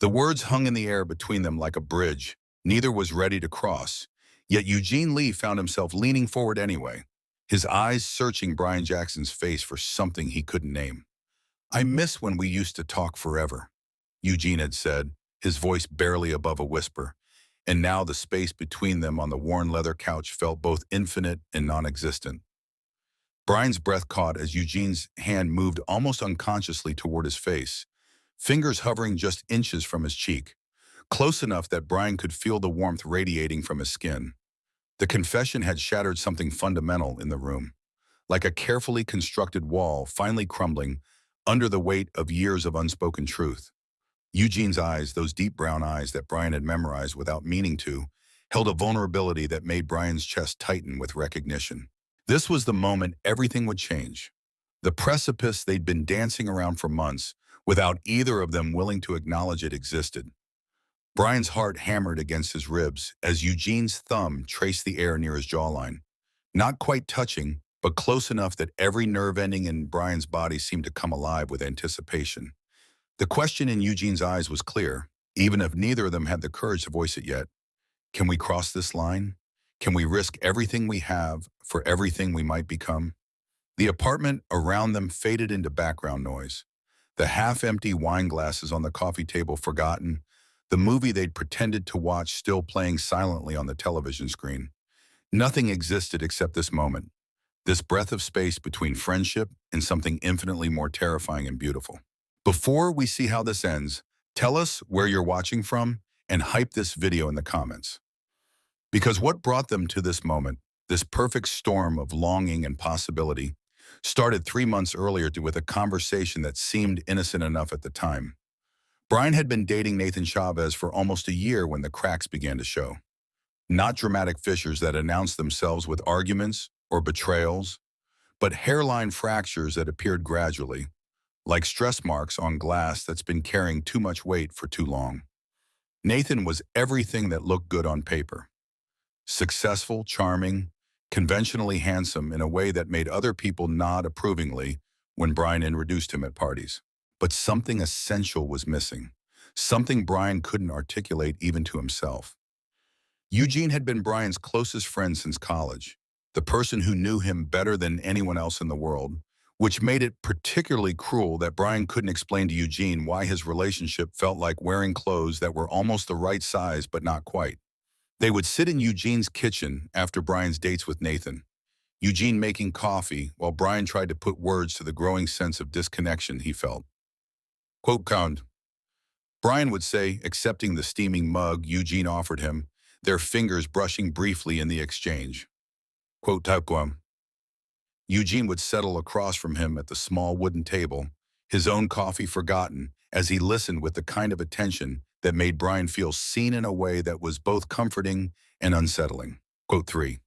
The words hung in the air between them like a bridge. Neither was ready to cross. Yet Eugene Lee found himself leaning forward anyway, his eyes searching Brian Jackson's face for something he couldn't name. "I miss when we used to talk forever," Eugene had said, his voice barely above a whisper. And now the space between them on the worn leather couch felt both infinite and non-existent. Brian's breath caught as Eugene's hand moved almost unconsciously toward his face, fingers hovering just inches from his cheek, close enough that Brian could feel the warmth radiating from his skin. The confession had shattered something fundamental in the room, like a carefully constructed wall finally crumbling under the weight of years of unspoken truth. Eugene's eyes, those deep brown eyes that Brian had memorized without meaning to, held a vulnerability that made Brian's chest tighten with recognition. This was the moment everything would change. The precipice they'd been dancing around for months, without either of them willing to acknowledge it existed. Brian's heart hammered against his ribs as Eugene's thumb traced the air near his jawline. Not quite touching, but close enough that every nerve ending in Brian's body seemed to come alive with anticipation. The question in Eugene's eyes was clear, even if neither of them had the courage to voice it yet. Can we cross this line? Can we risk everything we have for everything we might become? The apartment around them faded into background noise. The half-empty wine glasses on the coffee table forgotten, the movie they'd pretended to watch still playing silently on the television screen. Nothing existed except this moment, this breath of space between friendship and something infinitely more terrifying and beautiful. Before we see how this ends, tell us where you're watching from and hype this video in the comments. Because what brought them to this moment, this perfect storm of longing and possibility, started 3 months earlier with a conversation that seemed innocent enough at the time. Brian had been dating Nathan Chavez for almost a year when the cracks began to show. Not dramatic fissures that announced themselves with arguments or betrayals, but hairline fractures that appeared gradually, like stress marks on glass that's been carrying too much weight for too long. Nathan was everything that looked good on paper. Successful, charming, conventionally handsome in a way that made other people nod approvingly when Brian introduced him at parties. But something essential was missing, something Brian couldn't articulate even to himself. Eugene had been Brian's closest friend since college, the person who knew him better than anyone else in the world, which made it particularly cruel that Brian couldn't explain to Eugene why his relationship felt like wearing clothes that were almost the right size but not quite. They would sit in Eugene's kitchen after Brian's dates with Nathan, Eugene making coffee while Brian tried to put words to the growing sense of disconnection he felt. "Quote count," Brian would say, accepting the steaming mug Eugene offered him, their fingers brushing briefly in the exchange. "Quote taquam." Eugene would settle across from him at the small wooden table, his own coffee forgotten, as he listened with the kind of attention that made Brian feel seen in a way that was both comforting and unsettling. Quote 3.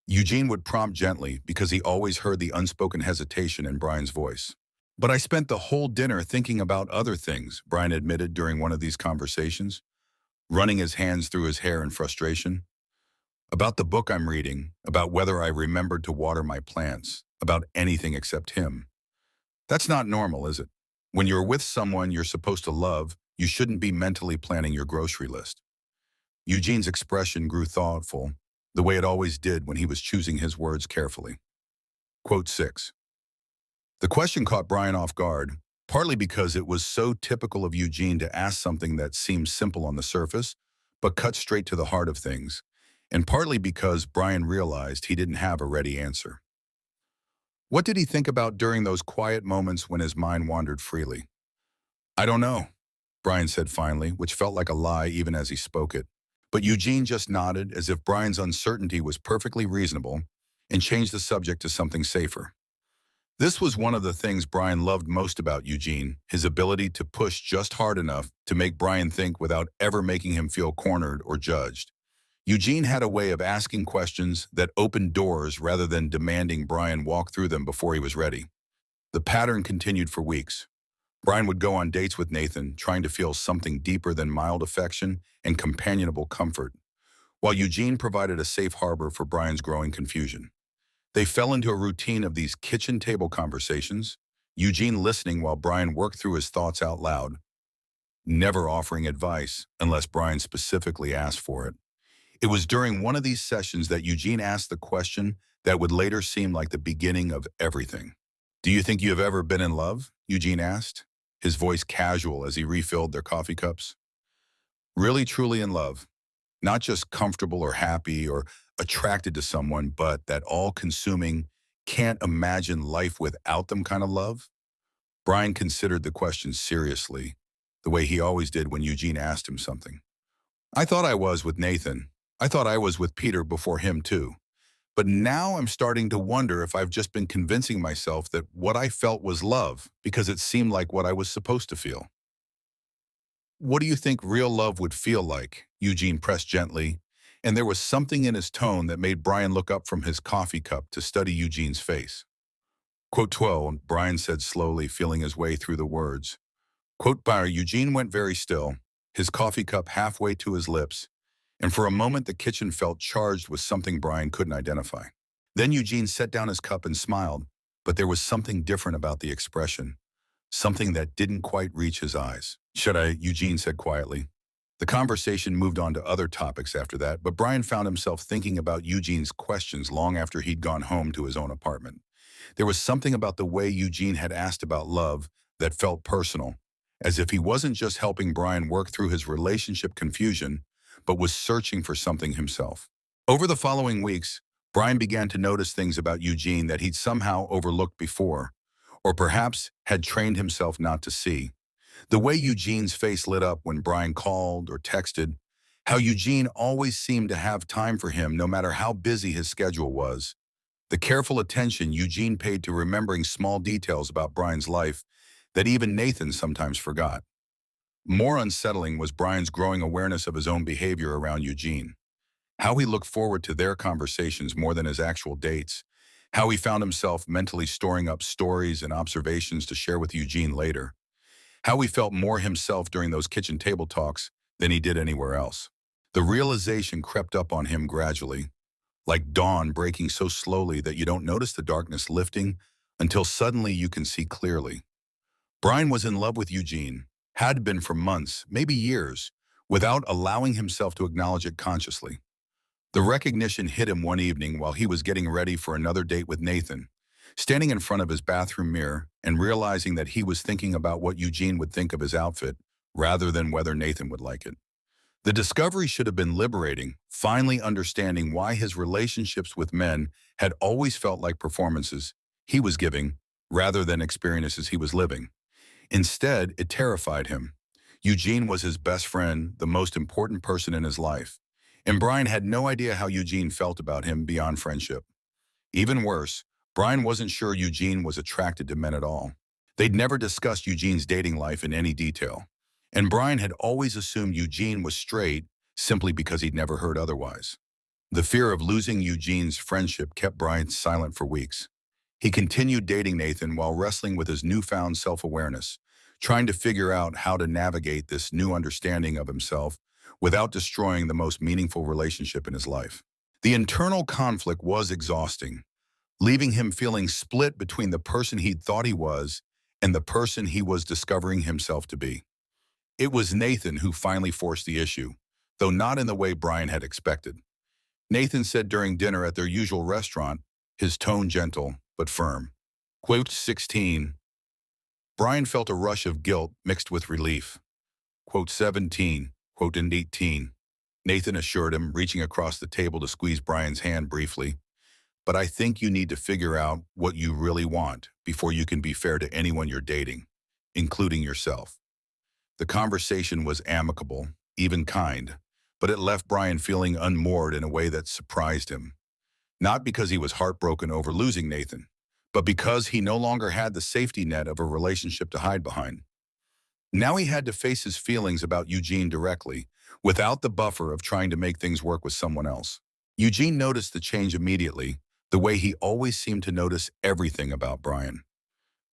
Eugene would prompt gently because he always heard the unspoken hesitation in Brian's voice. "But I spent the whole dinner thinking about other things," Brian admitted during one of these conversations, running his hands through his hair in frustration. "About the book I'm reading, about whether I remembered to water my plants, about anything except him. That's not normal, is it? When you're with someone you're supposed to love, you shouldn't be mentally planning your grocery list." Eugene's expression grew thoughtful, the way it always did when he was choosing his words carefully. Quote 6. The question caught Brian off guard, partly because it was so typical of Eugene to ask something that seemed simple on the surface, but cut straight to the heart of things, and partly because Brian realized he didn't have a ready answer. What did he think about during those quiet moments when his mind wandered freely? "I don't know," Brian said finally, which felt like a lie even as he spoke it. But Eugene just nodded as if Brian's uncertainty was perfectly reasonable and changed the subject to something safer. This was one of the things Brian loved most about Eugene, his ability to push just hard enough to make Brian think without ever making him feel cornered or judged. Eugene had a way of asking questions that opened doors rather than demanding Brian walk through them before he was ready. The pattern continued for weeks. Brian would go on dates with Nathan, trying to feel something deeper than mild affection and companionable comfort, while Eugene provided a safe harbor for Brian's growing confusion. They fell into a routine of these kitchen table conversations, Eugene listening while Brian worked through his thoughts out loud. never offering advice unless Brian specifically asked for it. It was during one of these sessions that Eugene asked the question that would later seem like the beginning of everything. "Do you think you have ever been in love?" Eugene asked, his voice casual as he refilled their coffee cups. "Really, truly in love. Not just comfortable or happy or attracted to someone, but that all-consuming, can't imagine life without them kind of love?" Brian considered the question seriously, the way he always did when Eugene asked him something. "I thought I was with Nathan. I thought I was with Peter before him too. But now I'm starting to wonder if I've just been convincing myself that what I felt was love because it seemed like what I was supposed to feel." "What do you think real love would feel like?" Eugene pressed gently, and there was something in his tone that made Brian look up from his coffee cup to study Eugene's face. Quote 12, Brian said slowly, feeling his way through the words. Quote by Eugene went very still, his coffee cup halfway to his lips, and for a moment the kitchen felt charged with something Brian couldn't identify. Then Eugene set down his cup and smiled, but there was something different about the expression, something that didn't quite reach his eyes. "Should I?" Eugene said quietly. The conversation moved on to other topics after that, but Brian found himself thinking about Eugene's questions long after he'd gone home to his own apartment. There was something about the way Eugene had asked about love that felt personal, as if he wasn't just helping Brian work through his relationship confusion, but was searching for something himself. Over the following weeks, Brian began to notice things about Eugene that he'd somehow overlooked before, or perhaps had trained himself not to see. The way Eugene's face lit up when Brian called or texted, how Eugene always seemed to have time for him no matter how busy his schedule was, the careful attention Eugene paid to remembering small details about Brian's life that even Nathan sometimes forgot. More unsettling was Brian's growing awareness of his own behavior around Eugene, how he looked forward to their conversations more than his actual dates, how he found himself mentally storing up stories and observations to share with Eugene later, how he felt more himself during those kitchen table talks than he did anywhere else. The realization crept up on him gradually, like dawn breaking so slowly that you don't notice the darkness lifting until suddenly you can see clearly. Brian was in love with Eugene, had been for months, maybe years, without allowing himself to acknowledge it consciously. The recognition hit him one evening while he was getting ready for another date with Nathan, standing in front of his bathroom mirror and realizing that he was thinking about what Eugene would think of his outfit rather than whether Nathan would like it. The discovery should have been liberating, finally understanding why his relationships with men had always felt like performances he was giving rather than experiences he was living. Instead, it terrified him. Eugene was his best friend, the most important person in his life, and Brian had no idea how Eugene felt about him beyond friendship. Even worse, Brian wasn't sure Eugene was attracted to men at all. They'd never discussed Eugene's dating life in any detail, and Brian had always assumed Eugene was straight simply because he'd never heard otherwise. The fear of losing Eugene's friendship kept Brian silent for weeks. He continued dating Nathan while wrestling with his newfound self-awareness, trying to figure out how to navigate this new understanding of himself without destroying the most meaningful relationship in his life. The internal conflict was exhausting, leaving him feeling split between the person he'd thought he was and the person he was discovering himself to be. It was Nathan who finally forced the issue, though not in the way Brian had expected. Nathan said during dinner at their usual restaurant, his tone gentle but firm. Quote 16. Brian felt a rush of guilt mixed with relief. Quote 17. Quote and 18. Nathan assured him, reaching across the table to squeeze Brian's hand briefly. But I think you need to figure out what you really want before you can be fair to anyone you're dating, including yourself. The conversation was amicable, even kind, but it left Brian feeling unmoored in a way that surprised him. Not because he was heartbroken over losing Nathan, but because he no longer had the safety net of a relationship to hide behind. Now he had to face his feelings about Eugene directly, without the buffer of trying to make things work with someone else. Eugene noticed the change immediately, the way he always seemed to notice everything about Brian.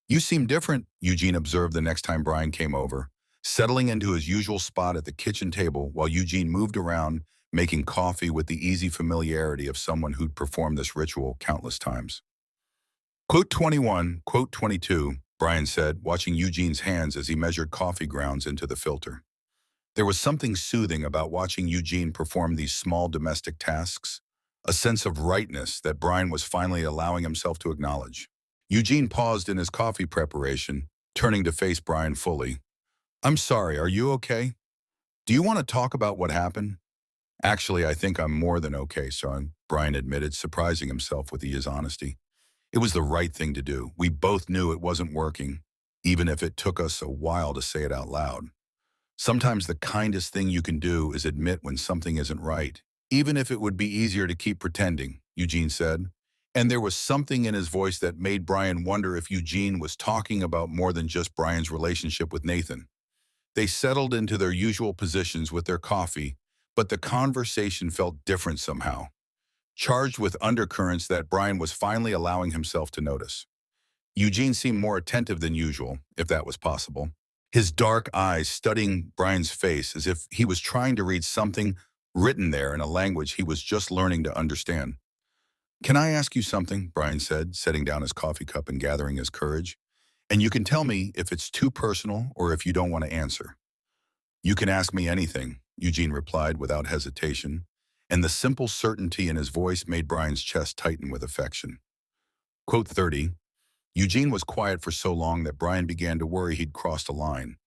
"You seem different," Eugene observed the next time Brian came over, settling into his usual spot at the kitchen table while Eugene moved around, making coffee with the easy familiarity of someone who'd performed this ritual countless times. Quote 21, quote 22, Brian said, watching Eugene's hands as he measured coffee grounds into the filter. There was something soothing about watching Eugene perform these small domestic tasks, a sense of rightness that Brian was finally allowing himself to acknowledge. Eugene paused in his coffee preparation, turning to face Brian fully. "I'm sorry, are you okay? Do you want to talk about what happened?" "Actually, I think I'm more than okay, son," Brian admitted, surprising himself with his honesty. "It was the right thing to do. We both knew it wasn't working, even if it took us a while to say it out loud. Sometimes the kindest thing you can do is admit when something isn't right, even if it would be easier to keep pretending," Eugene said. And there was something in his voice that made Brian wonder if Eugene was talking about more than just Brian's relationship with Nathan. They settled into their usual positions with their coffee, but the conversation felt different somehow, charged with undercurrents that Brian was finally allowing himself to notice. Eugene seemed more attentive than usual, if that was possible, his dark eyes studying Brian's face as if he was trying to read something written there in a language he was just learning to understand. "Can I ask you something?" Brian said, setting down his coffee cup and gathering his courage. "And you can tell me if it's too personal or if you don't want to answer." "You can ask me anything," Eugene replied without hesitation, and the simple certainty in his voice made Brian's chest tighten with affection. Quote 30, Eugene was quiet for so long that Brian began to worry he'd crossed a line.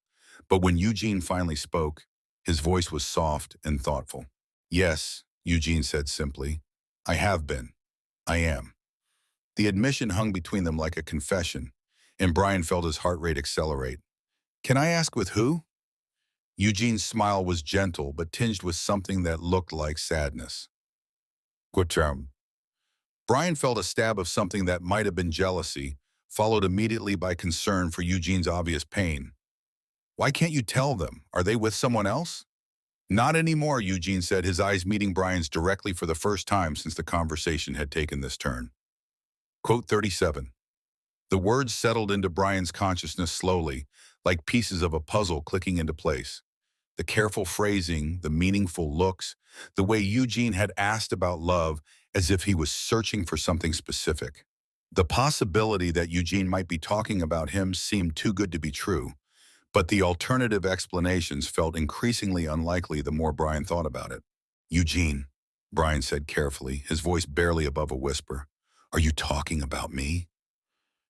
But when Eugene finally spoke, his voice was soft and thoughtful. "Yes," Eugene said simply. "I have been. I am." The admission hung between them like a confession, and Brian felt his heart rate accelerate. "Can I ask with who?" Eugene's smile was gentle but tinged with something that looked like sadness. Quatrum. Brian felt a stab of something that might have been jealousy, followed immediately by concern for Eugene's obvious pain. "Why can't you tell them? Are they with someone else?" "Not anymore," Eugene said, his eyes meeting Brian's directly for the first time since the conversation had taken this turn. Quote 37. The words settled into Brian's consciousness slowly, like pieces of a puzzle clicking into place. The careful phrasing, the meaningful looks, the way Eugene had asked about love as if he was searching for something specific. The possibility that Eugene might be talking about him seemed too good to be true, but the alternative explanations felt increasingly unlikely the more Brian thought about it. "Eugene," Brian said carefully, his voice barely above a whisper, "are you talking about me?"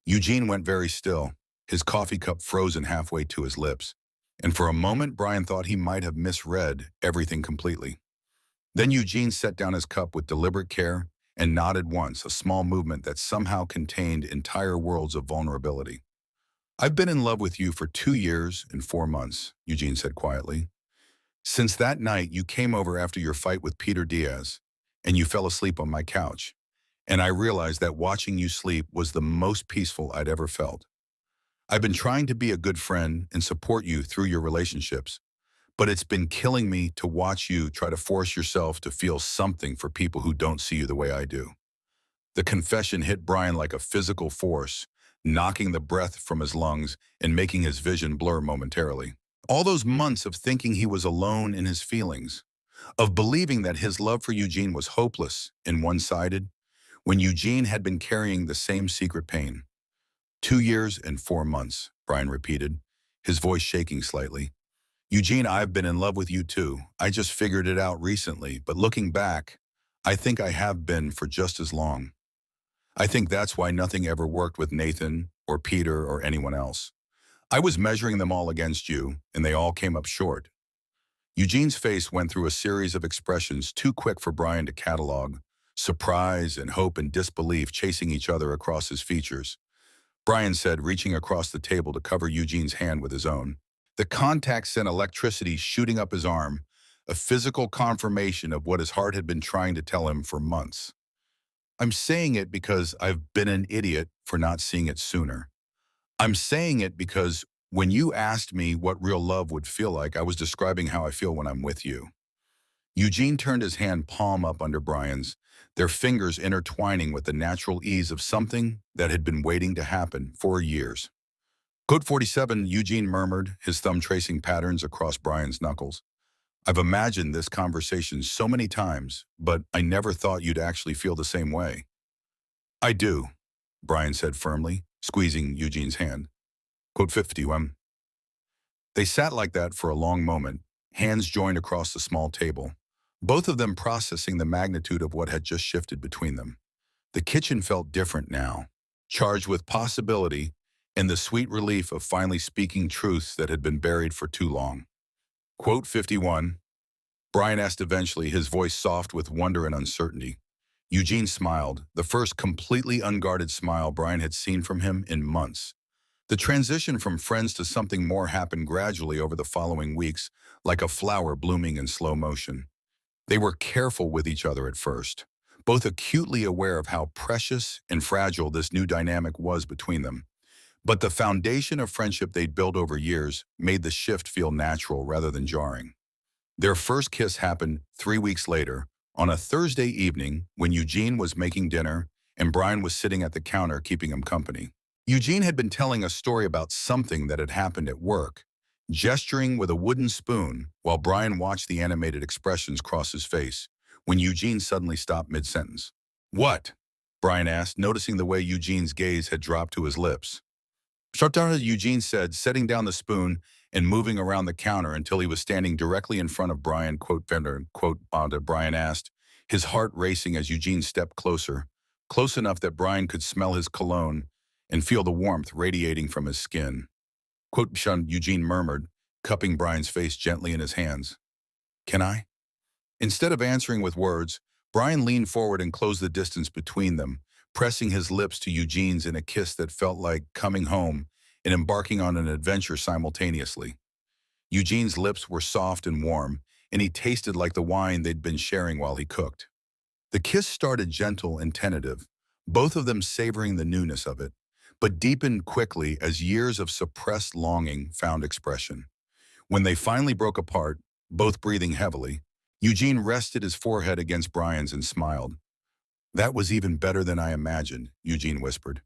Eugene went very still, his coffee cup frozen halfway to his lips, and for a moment Brian thought he might have misread everything completely. Then Eugene set down his cup with deliberate care and nodded once, a small movement that somehow contained entire worlds of vulnerability. "I've been in love with you for 2 years and 4 months, Eugene said quietly. "Since that night you came over after your fight with Peter Diaz, and you fell asleep on my couch, and I realized that watching you sleep was the most peaceful I'd ever felt. I've been trying to be a good friend and support you through your relationships, but it's been killing me to watch you try to force yourself to feel something for people who don't see you the way I do." The confession hit Brian like a physical force, knocking the breath from his lungs and making his vision blur momentarily. All those months of thinking he was alone in his feelings, of believing that his love for Eugene was hopeless and one-sided, when Eugene had been carrying the same secret pain. 2 years and 4 months, Brian repeated, his voice shaking slightly. "Eugene, I've been in love with you too. I just figured it out recently, but looking back, I think I have been for just as long. I think that's why nothing ever worked with Nathan or Peter or anyone else. I was measuring them all against you, and they all came up short." Eugene's face went through a series of expressions too quick for Brian to catalog, surprise and hope and disbelief chasing each other across his features. Brian said, reaching across the table to cover Eugene's hand with his own. The contact sent electricity shooting up his arm, a physical confirmation of what his heart had been trying to tell him for months. "I'm saying it because I've been an idiot for not seeing it sooner. I'm saying it because when you asked me what real love would feel like, I was describing how I feel when I'm with you." Eugene turned his hand palm up under Brian's, their fingers intertwining with the natural ease of something that had been waiting to happen for years. Code 47, Eugene murmured, his thumb tracing patterns across Brian's knuckles. "I've imagined this conversation so many times, but I never thought you'd actually feel the same way." "I do," Brian said firmly, squeezing Eugene's hand. Quote 51. They sat like that for a long moment, hands joined across the small table, both of them processing the magnitude of what had just shifted between them. The kitchen felt different now, charged with possibility and the sweet relief of finally speaking truths that had been buried for too long. Quote 51. Brian asked eventually, his voice soft with wonder and uncertainty. Eugene smiled, the first completely unguarded smile Brian had seen from him in months. The transition from friends to something more happened gradually over the following weeks, like a flower blooming in slow motion. They were careful with each other at first, both acutely aware of how precious and fragile this new dynamic was between them. But the foundation of friendship they'd built over years made the shift feel natural rather than jarring. Their first kiss happened 3 weeks later, on a Thursday evening when Eugene was making dinner and Brian was sitting at the counter keeping him company. Eugene had been telling a story about something that had happened at work, gesturing with a wooden spoon while Brian watched the animated expressions cross his face, when Eugene suddenly stopped mid-sentence. "What?" Brian asked, noticing the way Eugene's gaze had dropped to his lips. "Shut down," Eugene said, setting down the spoon and moving around the counter until he was standing directly in front of Brian, quote, vendor, quote, Brian asked, his heart racing as Eugene stepped closer, close enough that Brian could smell his cologne and feel the warmth radiating from his skin. Quote, Eugene murmured, cupping Brian's face gently in his hands. "Can I?" Instead of answering with words, Brian leaned forward and closed the distance between them, pressing his lips to Eugene's in a kiss that felt like coming home and embarking on an adventure simultaneously. Eugene's lips were soft and warm, and he tasted like the wine they'd been sharing while he cooked. The kiss started gentle and tentative, both of them savoring the newness of it, but deepened quickly as years of suppressed longing found expression. When they finally broke apart, both breathing heavily, Eugene rested his forehead against Brian's and smiled. "That was even better than I imagined," Eugene whispered,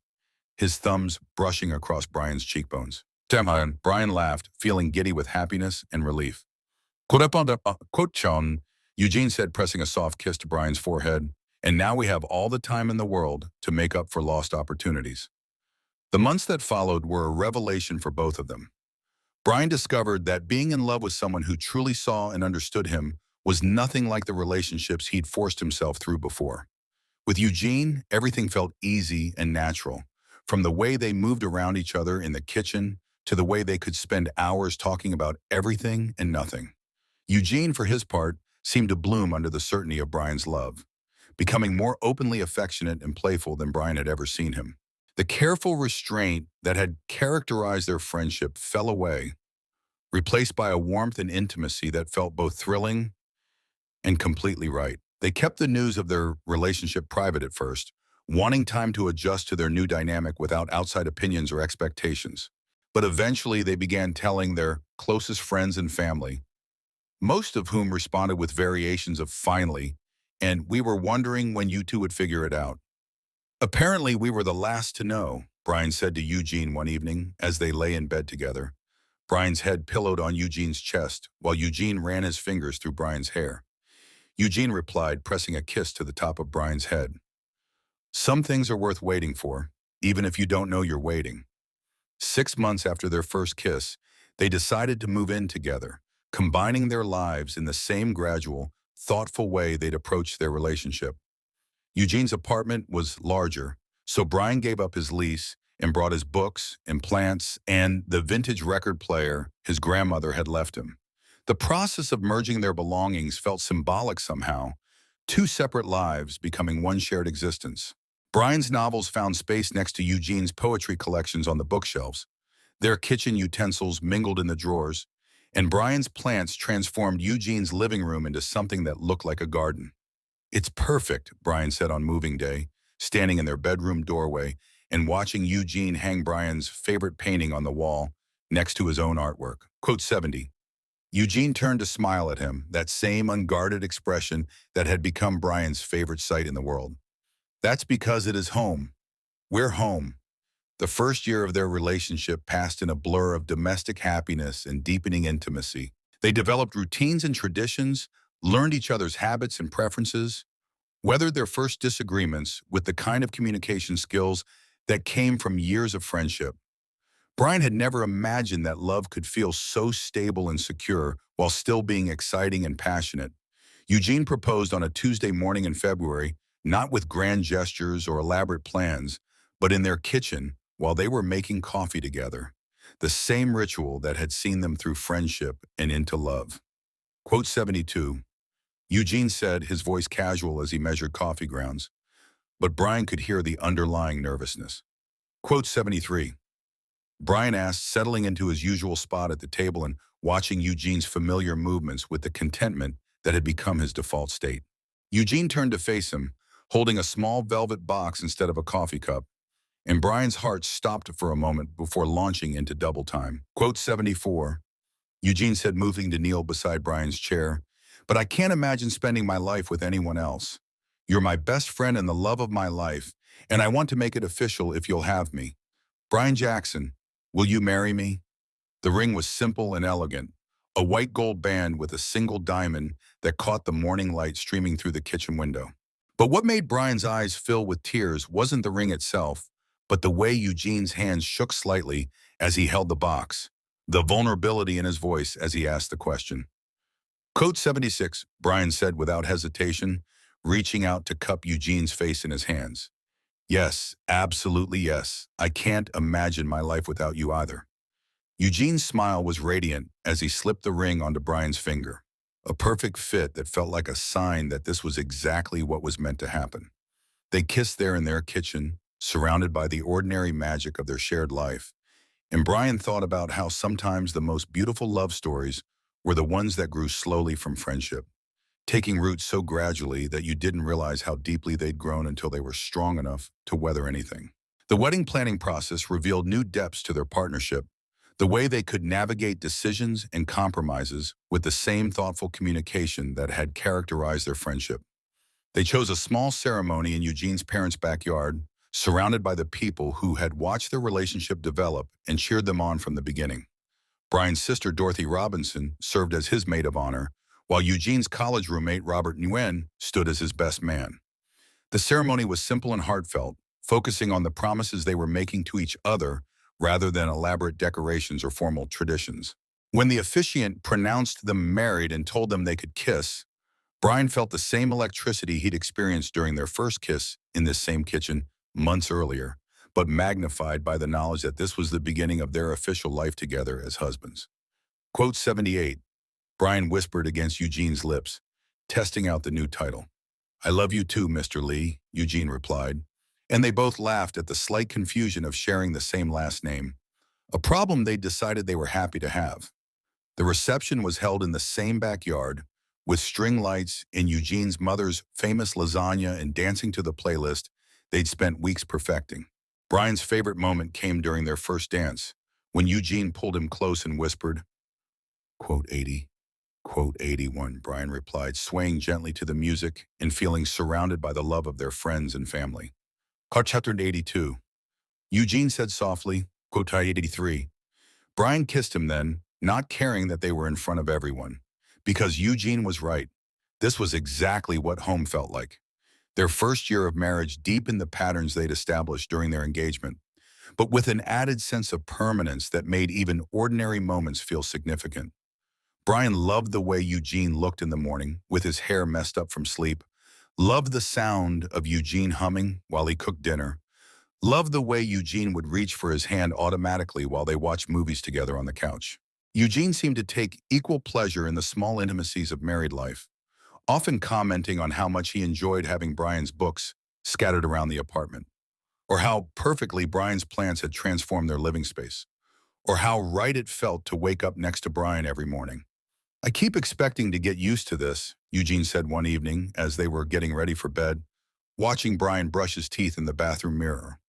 his thumbs brushing across Brian's cheekbones. "Damn," Brian laughed, feeling giddy with happiness and relief. Quote, Chon, Eugene said, pressing a soft kiss to Brian's forehead, "And now we have all the time in the world to make up for lost opportunities." The months that followed were a revelation for both of them. Brian discovered that being in love with someone who truly saw and understood him was nothing like the relationships he'd forced himself through before. With Eugene, everything felt easy and natural, from the way they moved around each other in the kitchen to the way they could spend hours talking about everything and nothing. Eugene, for his part, seemed to bloom under the certainty of Brian's love, becoming more openly affectionate and playful than Brian had ever seen him. The careful restraint that had characterized their friendship fell away, replaced by a warmth and intimacy that felt both thrilling and completely right. They kept the news of their relationship private at first, wanting time to adjust to their new dynamic without outside opinions or expectations. But eventually they began telling their closest friends and family, most of whom responded with variations of "finally," and "we were wondering when you two would figure it out." "Apparently we were the last to know," Brian said to Eugene one evening as they lay in bed together. Brian's head pillowed on Eugene's chest while Eugene ran his fingers through Brian's hair. Eugene replied, pressing a kiss to the top of Brian's head. "Some things are worth waiting for, even if you don't know you're waiting." 6 months after their first kiss, they decided to move in together, combining their lives in the same gradual, thoughtful way they'd approached their relationship. Eugene's apartment was larger, so Brian gave up his lease and brought his books and plants and the vintage record player his grandmother had left him. The process of merging their belongings felt symbolic somehow, two separate lives becoming one shared existence. Brian's novels found space next to Eugene's poetry collections on the bookshelves. Their kitchen utensils mingled in the drawers, and Brian's plants transformed Eugene's living room into something that looked like a garden. "It's perfect," Brian said on moving day, standing in their bedroom doorway and watching Eugene hang Brian's favorite painting on the wall next to his own artwork. Quote 70. Eugene turned to smile at him, that same unguarded expression that had become Brian's favorite sight in the world. "That's because it is home. We're home." The first year of their relationship passed in a blur of domestic happiness and deepening intimacy. They developed routines and traditions, learned each other's habits and preferences, weathered their first disagreements with the kind of communication skills that came from years of friendship. Brian had never imagined that love could feel so stable and secure while still being exciting and passionate. Eugene proposed on a Tuesday morning in February, not with grand gestures or elaborate plans, but in their kitchen while they were making coffee together. The same ritual that had seen them through friendship and into love. Quote 72, Eugene said, his voice casual as he measured coffee grounds, but Brian could hear the underlying nervousness. Quote 73, Brian asked, settling into his usual spot at the table and watching Eugene's familiar movements with the contentment that had become his default state. Eugene turned to face him, holding a small velvet box instead of a coffee cup, and Brian's heart stopped for a moment before launching into double time. Quote 74, Eugene said, moving to kneel beside Brian's chair, but I can't imagine spending my life with anyone else. You're my best friend and the love of my life, and I want to make it official if you'll have me. Brian Jackson, will you marry me? The ring was simple and elegant, a white gold band with a single diamond that caught the morning light streaming through the kitchen window. But what made Brian's eyes fill with tears wasn't the ring itself, but the way Eugene's hands shook slightly as he held the box, the vulnerability in his voice as he asked the question. Code 76, Brian said without hesitation, reaching out to cup Eugene's face in his hands. Yes, absolutely yes. I can't imagine my life without you either. Eugene's smile was radiant as he slipped the ring onto Brian's finger, a perfect fit that felt like a sign that this was exactly what was meant to happen. They kissed there in their kitchen, surrounded by the ordinary magic of their shared life, and Brian thought about how sometimes the most beautiful love stories were the ones that grew slowly from friendship, taking root so gradually that you didn't realize how deeply they'd grown until they were strong enough to weather anything. The wedding planning process revealed new depths to their partnership, the way they could navigate decisions and compromises with the same thoughtful communication that had characterized their friendship. They chose a small ceremony in Eugene's parents' backyard, surrounded by the people who had watched their relationship develop and cheered them on from the beginning. Brian's sister, Dorothy Robinson, served as his maid of honor, while Eugene's college roommate, Robert Nguyen, stood as his best man. The ceremony was simple and heartfelt, focusing on the promises they were making to each other rather than elaborate decorations or formal traditions. When the officiant pronounced them married and told them they could kiss, Brian felt the same electricity he'd experienced during their first kiss in this same kitchen months earlier, but magnified by the knowledge that this was the beginning of their official life together as husbands. Quote 78, Brian whispered against Eugene's lips, testing out the new title. I love you too, Mr. Lee, Eugene replied, and they both laughed at the slight confusion of sharing the same last name, a problem they decided they were happy to have. The reception was held in the same backyard, with string lights and Eugene's mother's famous lasagna and dancing to the playlist they'd spent weeks perfecting. Brian's favorite moment came during their first dance, when Eugene pulled him close and whispered, quote 80, quote 81, Brian replied, swaying gently to the music and feeling surrounded by the love of their friends and family. Chapter 82, Eugene said softly, quote 83. Brian kissed him then, not caring that they were in front of everyone. Because Eugene was right. This was exactly what home felt like. Their first year of marriage deepened the patterns they'd established during their engagement, but with an added sense of permanence that made even ordinary moments feel significant. Brian loved the way Eugene looked in the morning, with his hair messed up from sleep, loved the sound of Eugene humming while he cooked dinner, loved the way Eugene would reach for his hand automatically while they watched movies together on the couch. Eugene seemed to take equal pleasure in the small intimacies of married life, often commenting on how much he enjoyed having Brian's books scattered around the apartment, or how perfectly Brian's plants had transformed their living space, or how right it felt to wake up next to Brian every morning. I keep expecting to get used to this, Eugene said one evening as they were getting ready for bed, watching Brian brush his teeth in the bathroom mirror.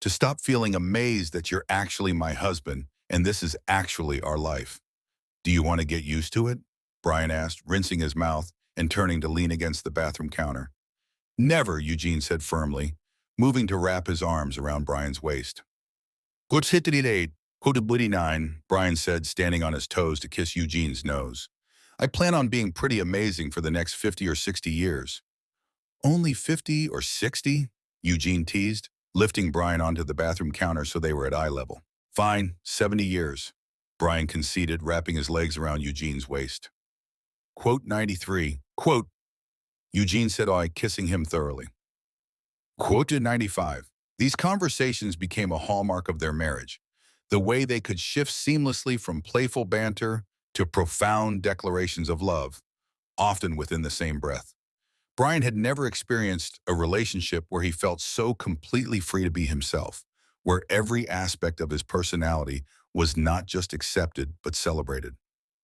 To stop feeling amazed that you're actually my husband and this is actually our life. Do you want to get used to it? Brian asked, rinsing his mouth and turning to lean against the bathroom counter. Never, Eugene said firmly, moving to wrap his arms around Brian's waist. Good hit Quote 89, Brian said, standing on his toes to kiss Eugene's nose. I plan on being pretty amazing for the next 50 or 60 years. Only 50 or 60? Eugene teased, lifting Brian onto the bathroom counter so they were at eye level. Fine, 70 years, Brian conceded, wrapping his legs around Eugene's waist. Quote 93, quote, Eugene said I, kissing him thoroughly. Quote 95, these conversations became a hallmark of their marriage, the way they could shift seamlessly from playful banter to profound declarations of love, often within the same breath. Brian had never experienced a relationship where he felt so completely free to be himself, where every aspect of his personality was not just accepted but celebrated.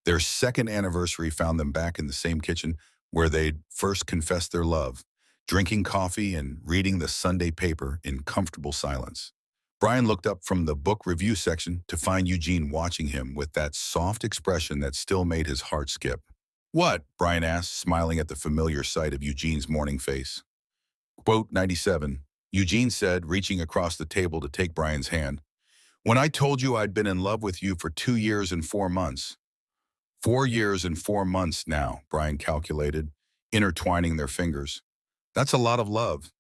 Their second anniversary found them back in the same kitchen where they'd first confessed their love, drinking coffee and reading the Sunday paper in comfortable silence. Brian looked up from the book review section to find Eugene watching him with that soft expression that still made his heart skip. What? Brian asked, smiling at the familiar sight of Eugene's morning face. Quote 97. Eugene said, reaching across the table to take Brian's hand. When I told you I'd been in love with you for 2 years and 4 months. 4 years and 4 months now, Brian calculated, intertwining their fingers. That's a lot of love.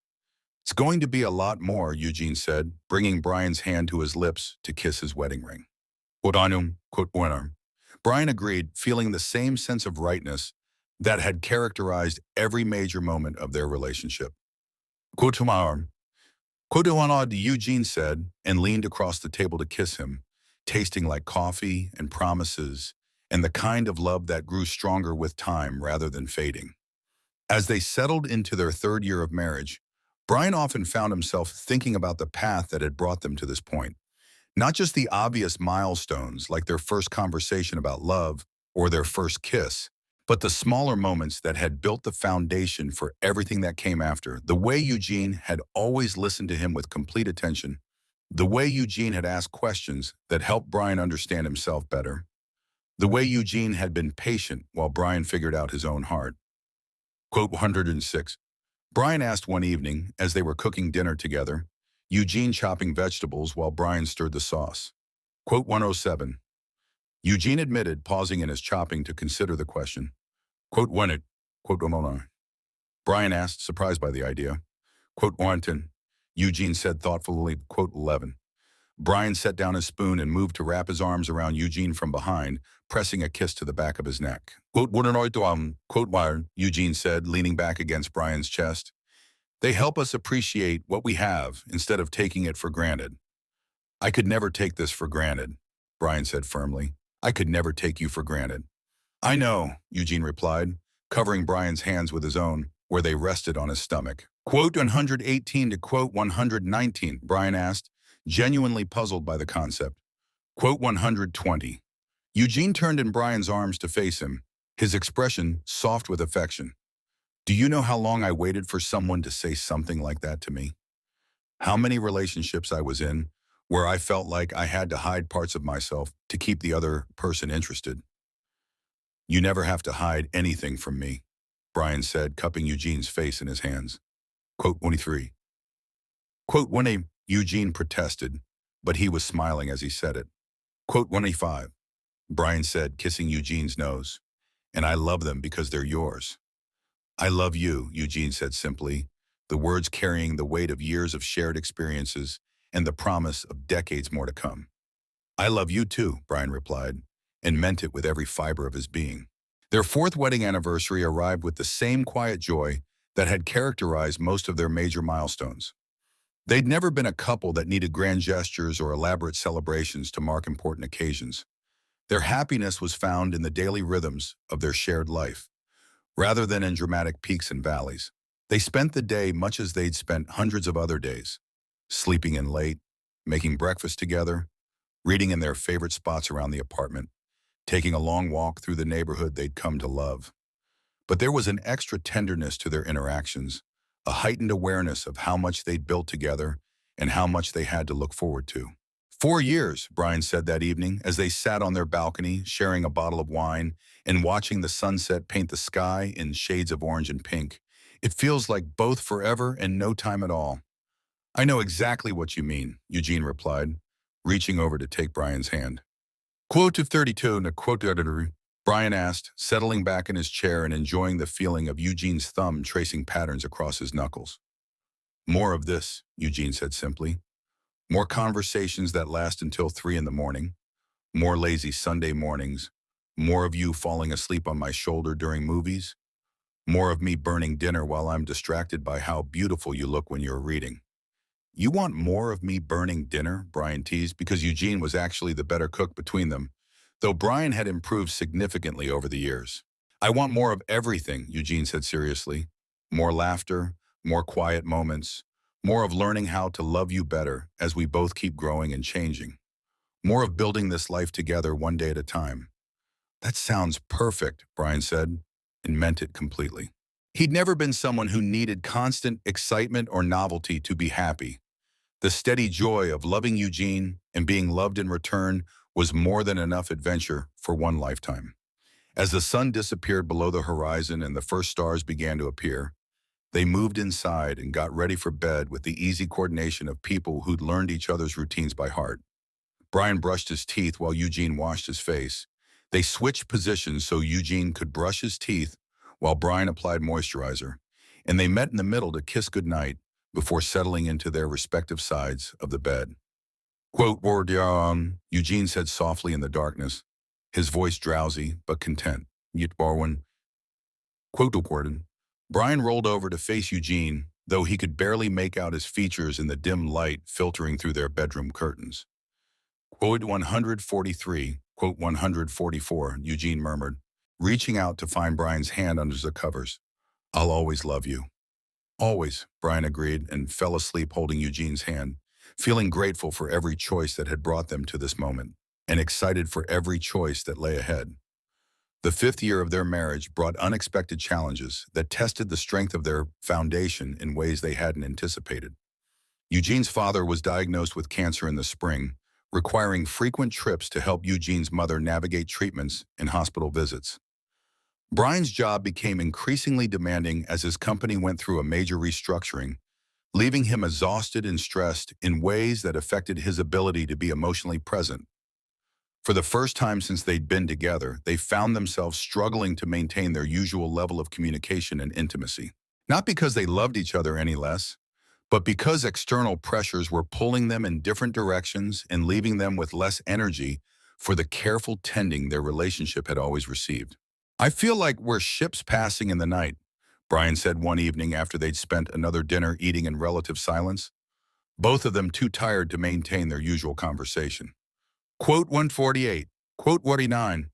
It's going to be a lot more, Eugene said, bringing Brian's hand to his lips to kiss his wedding ring. Quote onum, quote buonum. Brian agreed, feeling the same sense of rightness that had characterized every major moment of their relationship. Quote tomorrow, quote odd, Eugene said, and leaned across the table to kiss him, tasting like coffee and promises, and the kind of love that grew stronger with time rather than fading. As they settled into their third year of marriage, Brian often found himself thinking about the path that had brought them to this point. Not just the obvious milestones like their first conversation about love or their first kiss, but the smaller moments that had built the foundation for everything that came after. The way Eugene had always listened to him with complete attention. The way Eugene had asked questions that helped Brian understand himself better. The way Eugene had been patient while Brian figured out his own heart. Quote 106. Brian asked one evening, as they were cooking dinner together, Eugene chopping vegetables while Brian stirred the sauce. Quote 107. Eugene admitted, pausing in his chopping to consider the question. Quote when it, quote Omona. Brian asked, surprised by the idea. Quote Warrington. Eugene said thoughtfully, quote 11. Brian set down his spoon and moved to wrap his arms around Eugene from behind, pressing a kiss to the back of his neck. Quote quote wire, Eugene said, leaning back against Brian's chest. They help us appreciate what we have instead of taking it for granted. I could never take this for granted, Brian said firmly. I could never take you for granted. I know, Eugene replied, covering Brian's hands with his own, where they rested on his stomach. Quote 118 to quote 119, Brian asked, genuinely puzzled by the concept. Quote 120. Eugene turned in Brian's arms to face him, his expression soft with affection. Do you know how long I waited for someone to say something like that to me? How many relationships I was in where I felt like I had to hide parts of myself to keep the other person interested. You never have to hide anything from me, Brian said, cupping Eugene's face in his hands. Quote 23. Quote 1 Eugene protested, but he was smiling as he said it. Quote 25. Brian said, kissing Eugene's nose. And I love them because they're yours. I love you, Eugene said simply, the words carrying the weight of years of shared experiences and the promise of decades more to come. I love you too, Brian replied, and meant it with every fiber of his being. Their fourth wedding anniversary arrived with the same quiet joy that had characterized most of their major milestones. They'd never been a couple that needed grand gestures or elaborate celebrations to mark important occasions. Their happiness was found in the daily rhythms of their shared life, rather than in dramatic peaks and valleys. They spent the day much as they'd spent hundreds of other days, sleeping in late, making breakfast together, reading in their favorite spots around the apartment, taking a long walk through the neighborhood they'd come to love. But there was an extra tenderness to their interactions, a heightened awareness of how much they'd built together and how much they had to look forward to. 4 years, Brian said that evening, as they sat on their balcony, sharing a bottle of wine and watching the sunset paint the sky in shades of orange and pink. It feels like both forever and no time at all. I know exactly what you mean, Eugene replied, reaching over to take Brian's hand. Quote 32 and a quote editor, Brian asked, settling back in his chair and enjoying the feeling of Eugene's thumb tracing patterns across his knuckles. More of this, Eugene said simply. More conversations that last until 3 in the morning, more lazy Sunday mornings, more of you falling asleep on my shoulder during movies, more of me burning dinner while I'm distracted by how beautiful you look when you're reading. You want more of me burning dinner, Brian teased, because Eugene was actually the better cook between them, though Brian had improved significantly over the years. I want more of everything, Eugene said seriously. More laughter, more quiet moments, more of learning how to love you better as we both keep growing and changing. More of building this life together one day at a time. That sounds perfect, Brian said, and meant it completely. He'd never been someone who needed constant excitement or novelty to be happy. The steady joy of loving Eugene and being loved in return was more than enough adventure for one lifetime. As the sun disappeared below the horizon and the first stars began to appear, they moved inside and got ready for bed with the easy coordination of people who'd learned each other's routines by heart. Brian brushed his teeth while Eugene washed his face. They switched positions so Eugene could brush his teeth while Brian applied moisturizer, and they met in the middle to kiss goodnight before settling into their respective sides of the bed. Quote, Eugene said softly in the darkness, his voice drowsy but content. Yet Barwin, quote, Brian rolled over to face Eugene, though he could barely make out his features in the dim light filtering through their bedroom curtains. Quote 143, quote 144, Eugene murmured, reaching out to find Brian's hand under the covers. I'll always love you. Always, Brian agreed and fell asleep holding Eugene's hand, feeling grateful for every choice that had brought them to this moment, and excited for every choice that lay ahead. The 5th year of their marriage brought unexpected challenges that tested the strength of their foundation in ways they hadn't anticipated. Eugene's father was diagnosed with cancer in the spring, requiring frequent trips to help Eugene's mother navigate treatments and hospital visits. Brian's job became increasingly demanding as his company went through a major restructuring, leaving him exhausted and stressed in ways that affected his ability to be emotionally present. For the first time since they'd been together, they found themselves struggling to maintain their usual level of communication and intimacy. Not because they loved each other any less, but because external pressures were pulling them in different directions and leaving them with less energy for the careful tending their relationship had always received. I feel like we're ships passing in the night, Brian said one evening after they'd spent another dinner eating in relative silence, both of them too tired to maintain their usual conversation. Quote 148, quote 49.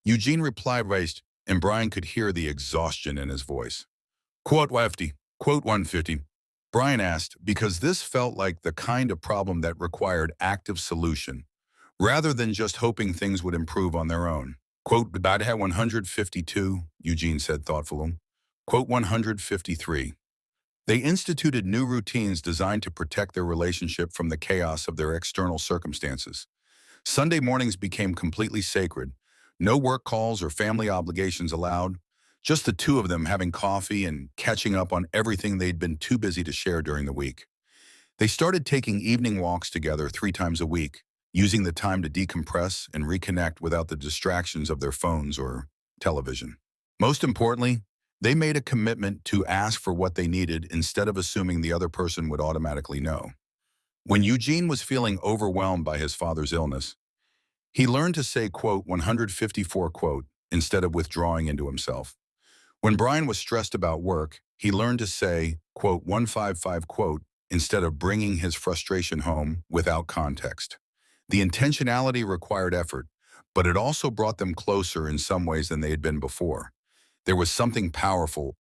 Eugene replied raised, and Brian could hear the exhaustion in his voice. Quote 150, quote 150. Brian asked, because this felt like the kind of problem that required active solution, rather than just hoping things would improve on their own. Quote, I'd had 152, Eugene said thoughtfully. Quote 153. They instituted new routines designed to protect their relationship from the chaos of their external circumstances. Sunday mornings became completely sacred. No work calls or family obligations allowed. Just the two of them having coffee and catching up on everything they'd been too busy to share during the week. They started taking evening walks together 3 times a week, using the time to decompress and reconnect without the distractions of their phones or television. Most importantly, they made a commitment to ask for what they needed instead of assuming the other person would automatically know. When Eugene was feeling overwhelmed by his father's illness, he learned to say, quote, 154, quote, instead of withdrawing into himself. When Brian was stressed about work, he learned to say, quote, 155, quote, instead of bringing his frustration home without context. The intentionality required effort, but it also brought them closer in some ways than they had been before. There was something powerful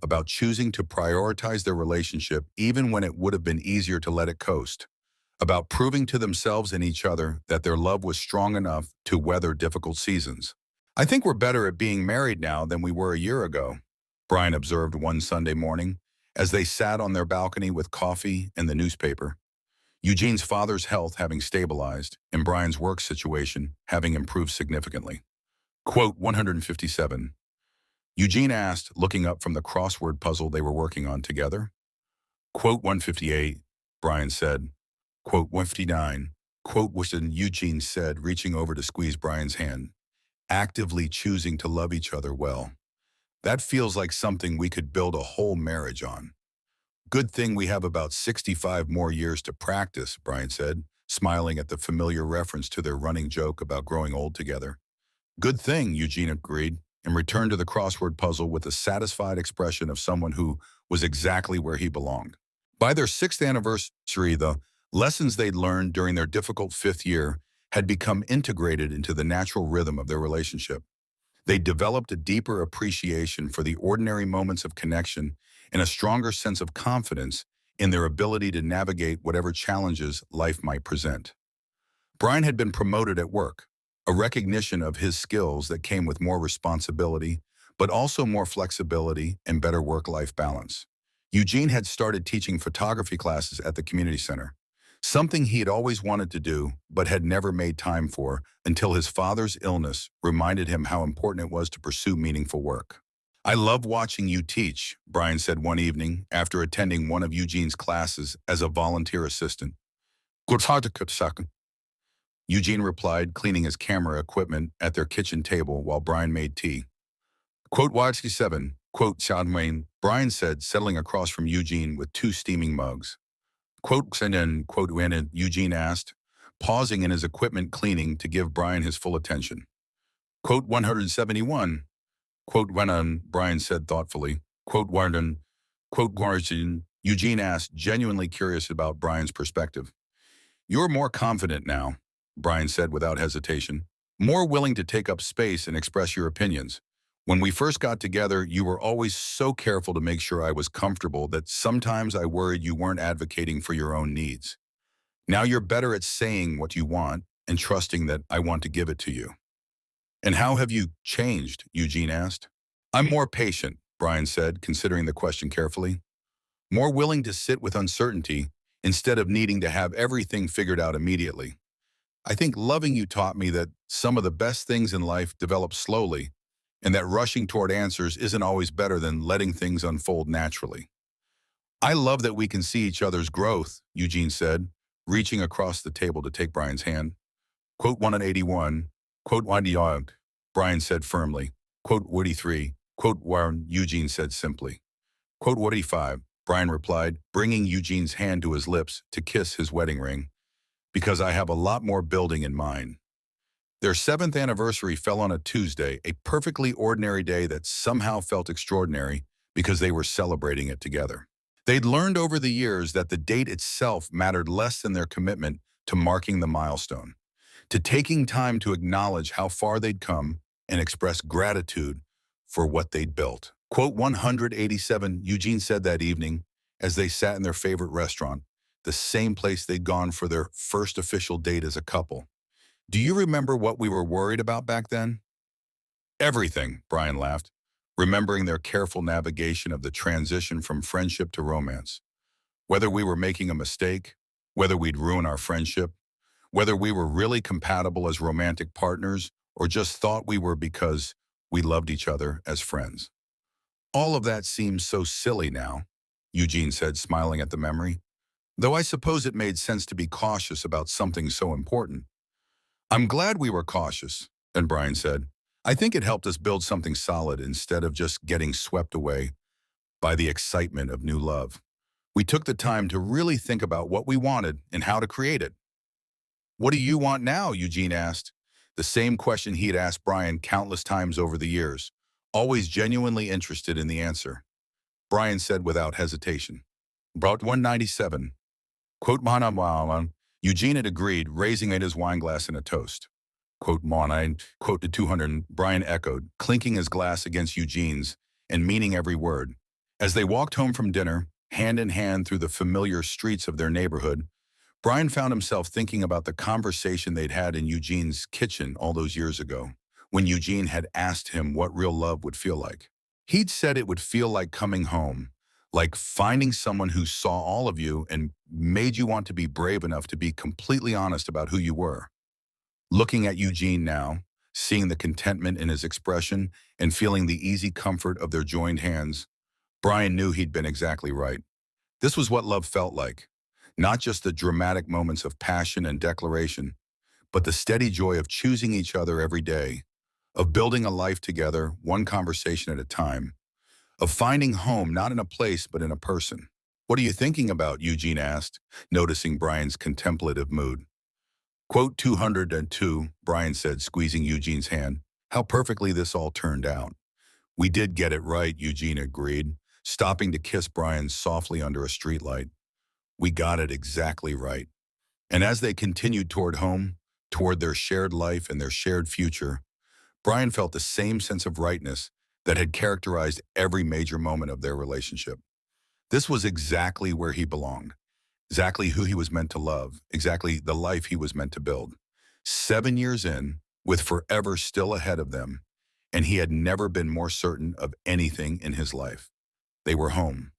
about choosing to prioritize their relationship even when it would have been easier to let it coast, about proving to themselves and each other that their love was strong enough to weather difficult seasons. I think we're better at being married now than we were a year ago, Brian observed one Sunday morning as they sat on their balcony with coffee and the newspaper. Eugene's father's health having stabilized and Brian's work situation having improved significantly. Quote 157. Eugene asked, looking up from the crossword puzzle they were working on together. Quote 158, Brian said. Quote 159, quote Eugene said, reaching over to squeeze Brian's hand, actively choosing to love each other well. That feels like something we could build a whole marriage on. Good thing we have about 65 more years to practice, Brian said, smiling at the familiar reference to their running joke about growing old together. Good thing, Eugene agreed, and returned to the crossword puzzle with a satisfied expression of someone who was exactly where he belonged. By their sixth anniversary, the lessons they'd learned during their difficult fifth year had become integrated into the natural rhythm of their relationship. They developed a deeper appreciation for the ordinary moments of connection and a stronger sense of confidence in their ability to navigate whatever challenges life might present. Brian had been promoted at work, a recognition of his skills that came with more responsibility, but also more flexibility and better work-life balance. Eugene had started teaching photography classes at the community center, something he had always wanted to do but had never made time for until his father's illness reminded him how important it was to pursue meaningful work. I love watching you teach, Brian said one evening after attending one of Eugene's classes as a volunteer assistant. Good second. Eugene replied, cleaning his camera equipment at their kitchen table while Brian made tea. Quote Wadski 7, quote Wayne, Brian said, settling across from Eugene with two steaming mugs. Quote and then, quote when Eugene asked, pausing in his equipment cleaning to give Brian his full attention. Quote 171, quote when Brian said thoughtfully. Quote Warden, quote Guardian, Eugene asked, genuinely curious about Brian's perspective. You're more confident now, Brian said without hesitation, more willing to take up space and express your opinions. When we first got together, you were always so careful to make sure I was comfortable that sometimes I worried you weren't advocating for your own needs. Now you're better at saying what you want and trusting that I want to give it to you. And how have you changed? Eugene asked. I'm more patient, Brian said, considering the question carefully. More willing to sit with uncertainty instead of needing to have everything figured out immediately. I think loving you taught me that some of the best things in life develop slowly, and that rushing toward answers isn't always better than letting things unfold naturally. I love that we can see each other's growth, Eugene said, reaching across the table to take Brian's hand. Quote 181, quote 1, Brian said firmly. Quote 43, quote Warren, Eugene said simply. Quote 45, Brian replied, bringing Eugene's hand to his lips to kiss his wedding ring. Because I have a lot more building in mind. Their seventh anniversary fell on a Tuesday, a perfectly ordinary day that somehow felt extraordinary because they were celebrating it together. They'd learned over the years that the date itself mattered less than their commitment to marking the milestone, to taking time to acknowledge how far they'd come and express gratitude for what they'd built. Quote 187, Eugene said that evening as they sat in their favorite restaurant, the same place they'd gone for their first official date as a couple. Do you remember what we were worried about back then? Everything, Brian laughed, remembering their careful navigation of the transition from friendship to romance. Whether we were making a mistake, whether we'd ruin our friendship, whether we were really compatible as romantic partners, or just thought we were because we loved each other as friends. All of that seems so silly now, Eugene said, smiling at the memory. Though I suppose it made sense to be cautious about something so important. I'm glad we were cautious, and Brian said. I think it helped us build something solid instead of just getting swept away by the excitement of new love. We took the time to really think about what we wanted and how to create it. What do you want now? Eugene asked. The same question he'd asked Brian countless times over the years, always genuinely interested in the answer. Brian said without hesitation. About 197. Quote Manamawan, Eugene had agreed, raising at his wineglass in a toast. Quote Monine, quote to 200, Brian echoed, clinking his glass against Eugene's and meaning every word. As they walked home from dinner, hand in hand through the familiar streets of their neighborhood, Brian found himself thinking about the conversation they'd had in Eugene's kitchen all those years ago, when Eugene had asked him what real love would feel like. He'd said it would feel like coming home, like finding someone who saw all of you and made you want to be brave enough to be completely honest about who you were. Looking at Eugene now, seeing the contentment in his expression and feeling the easy comfort of their joined hands, Brian knew he'd been exactly right. This was what love felt like. Not just the dramatic moments of passion and declaration, but the steady joy of choosing each other every day, of building a life together, one conversation at a time, of finding home not in a place but in a person. "What are you thinking about?" Eugene asked, noticing Brian's contemplative mood. Quote 202, Brian said, squeezing Eugene's hand. "How perfectly this all turned out." "We did get it right," Eugene agreed, stopping to kiss Brian softly under a streetlight. "We got it exactly right." And as they continued toward home, toward their shared life and their shared future, Brian felt the same sense of rightness that had characterized every major moment of their relationship. This was exactly where he belonged, exactly who he was meant to love, exactly the life he was meant to build. 7 years in, with forever still ahead of them, and he had never been more certain of anything in his life. They were home.